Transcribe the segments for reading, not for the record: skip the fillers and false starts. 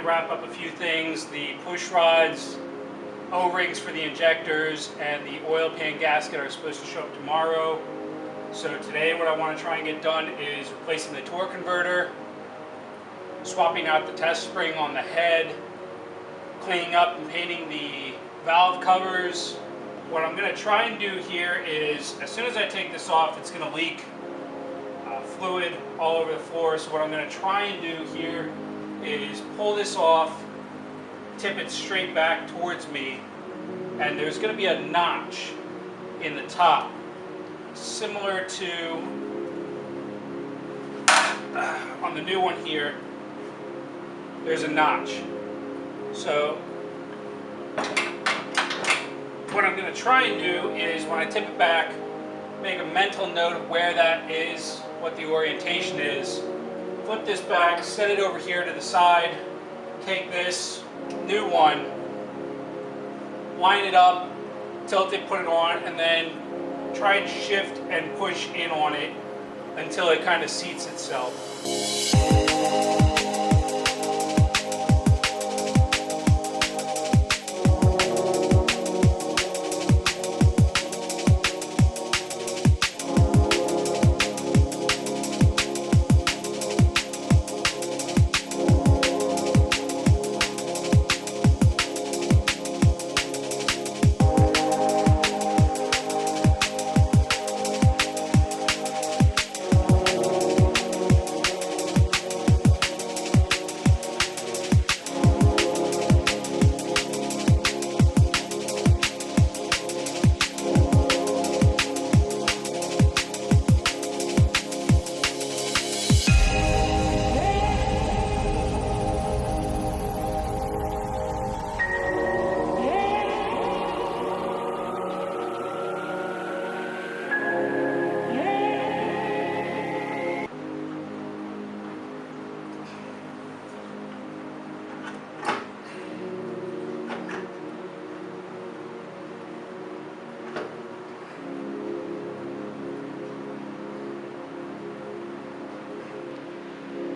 wrap up a few things. The push rods, O-rings for the injectors, and the oil pan gasket are supposed to show up tomorrow. So today what I want to try and get done is replacing the torque converter, swapping out the test spring on the head, cleaning up and painting the valve covers. What I'm going to try and do here is, as soon as I take this off, it's going to leak fluid all over the floor. So what I'm going to try and do here is pull this off, tip it straight back towards me, and there's going to be a notch in the top, similar to on the new one here. There's a notch. So what I'm going to try and do is, when I tip it back, make a mental note of where that is, what the orientation is. Flip this back, set it over here to the side, take this new one, line it up, tilt it, put it on, and then try and shift and push in on it until it kind of seats itself.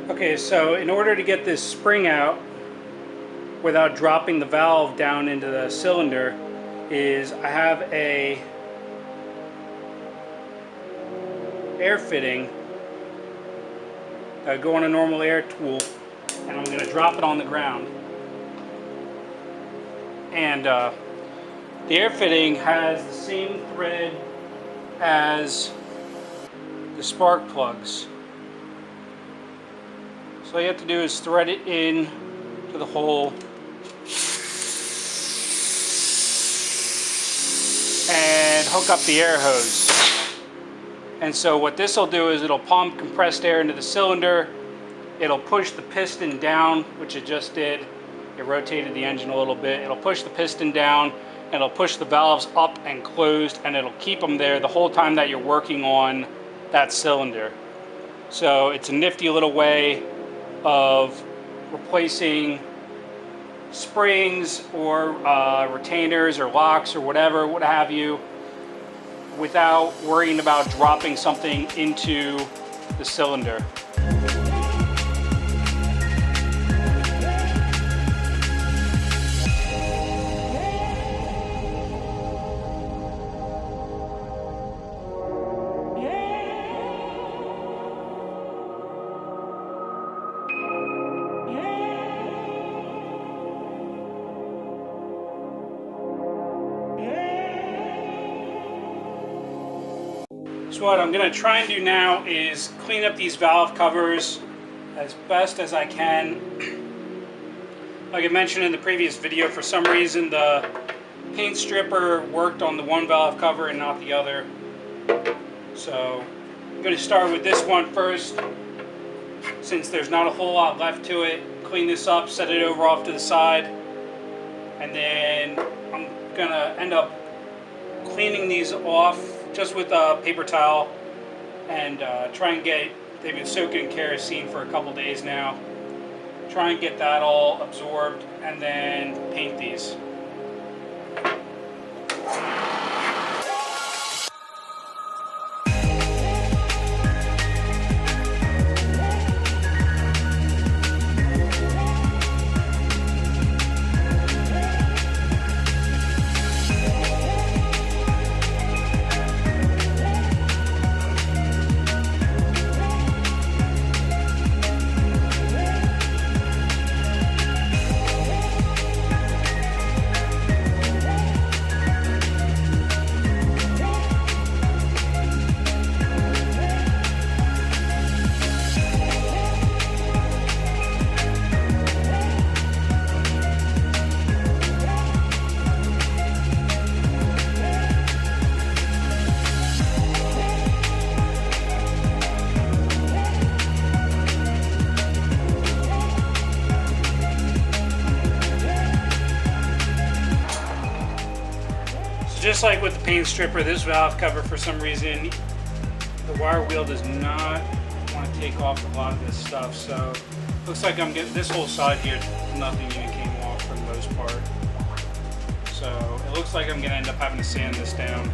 Okay, so in order to get this spring out without dropping the valve down into the cylinder, is I have a air fitting that go on a normal air tool, and I'm going to drop it on the ground. And the air fitting has the same thread as the spark plugs. So all you have to do is thread it in to the hole and hook up the air hose. And so what this will do is it'll pump compressed air into the cylinder. It'll push the piston down, which it just did. It rotated the engine a little bit. It'll push the piston down, and it'll push the valves up and closed, and it'll keep them there the whole time that you're working on that cylinder. So it's a nifty little way of replacing springs or retainers or locks or whatever, what have you, without worrying about dropping something into the cylinder. So what I'm going to try and do now is clean up these valve covers as best as I can. Like I mentioned in the previous video, for some reason the paint stripper worked on the one valve cover and not the other. So I'm going to start with this one first, since there's not a whole lot left to it. Clean this up, set it over off to the side, and then I'm going to end up cleaning these off just with a paper towel, and try and get, they've been soaking in kerosene for a couple days now, try and get that all absorbed and then paint these. just like with the paint stripper, this valve cover, for some reason, the wire wheel does not want to take off a lot of this stuff. So looks like I'm getting this whole side here, nothing even came off for the most part. So it looks like I'm going to end up having to sand this down.